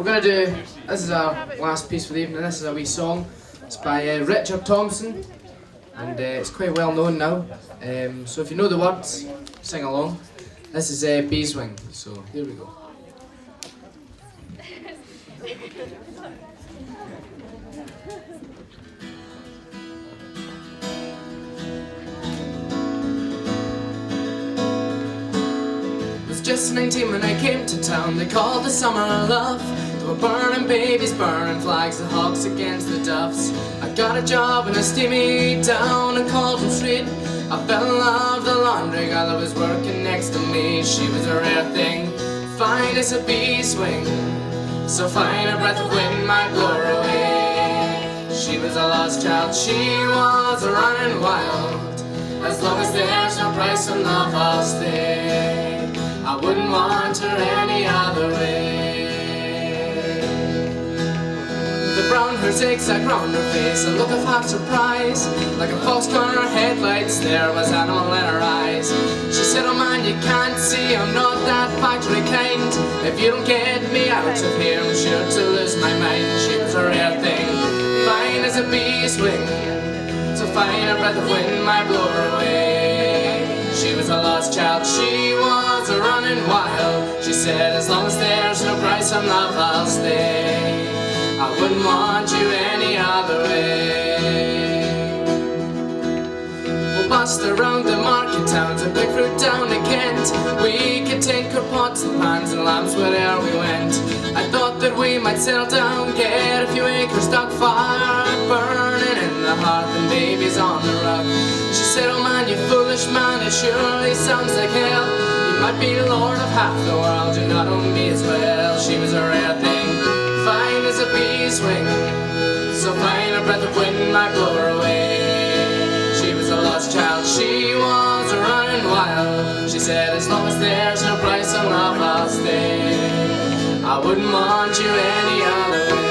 we're going to do, this is our last piece for the evening. This is a wee song. It's by Richard Thompson, and it's quite well known now. So if you know the words, sing along. This is Beeswing, so here we go. Just 19 when I came to town. They called the summer love. They were burning babies, burning flags, the hawks against the doves. I got a job in a steamy town in Cauldron Street. I fell in love with the laundry girl that was working next to me. She was a rare thing, fine as a bee's wing, so fine a breath of wind might blow her away. She was a lost child, she was running wild. As long as there's no price on love, I'll stay. I wouldn't want her any other way. The brown hair zigzag round her face, a look of half surprise, like a false corner headlights, there was animal in her eyes. She said, oh man, you can't see I'm not that factory kind. If you don't get me out of here, I'm sure to lose my mind. She was a rare thing, fine as a bee's wing, so fine a breath of wind might blow her away. She was a lost child, she was a running wild. She said, as long as there's no price on love, I'll stay. I wouldn't want you any other way. We'll bust around the market towns and pick fruit down in Kent. We could tinker pots and pans and lamps wherever we went. I thought that we might settle down, get a few acres, dug fire burning in the hearth and babies on the rug. She said, oh man, you foolish man, it surely sounds like hell. You might be lord of half the world, you not own me as well. She was a rare thing, fine as a bee's wing, so fine a breath of wind might blow her away. She was a lost child, she was running wild. She said, as long as there's no price on love, I'll stay. I wouldn't want you any other way.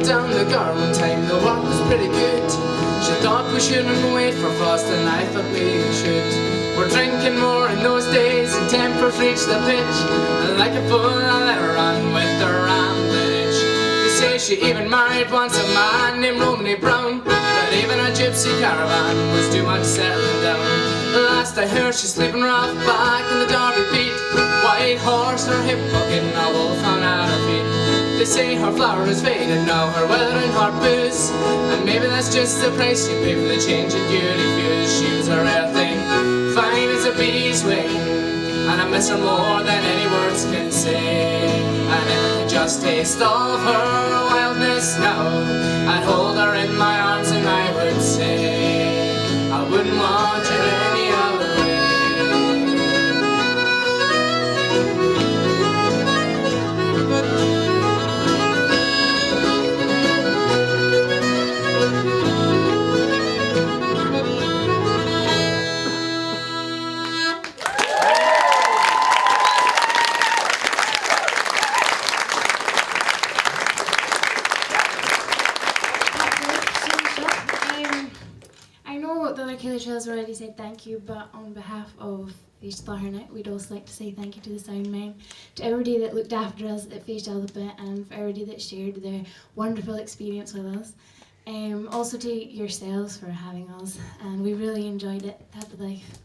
Down the garden time, the work was pretty good. She thought we shouldn't wait for frost, and I thought we should. We're drinking more in those days, and tempers reached the pitch, and like a fool I let her run with the rambling itch. They say she even married once a man named Romney Brown, but even a gypsy caravan was too much settling down. Last I heard she's sleeping rough back in the Derby beat, white horse her hip bucket, and a wolf hung at her feet. They say her flower is faded now, her weathering heart booze, and maybe that's just the price you pay for the change in duty fuse. She was a rare thing, fine as a bee's wing, and I miss her more than any words can say. And if I could just taste all of her wildness now, I'd hold her in my arms and I would say, I wouldn't want her any other way. Trails already said thank you, but on behalf of Fèis Latharna, we'd also like to say thank you to the sound men, to everybody that looked after us at Fèis Alba, and for everybody that shared their wonderful experience with us. Also to yourselves for having us, and we really enjoyed it. Type of life.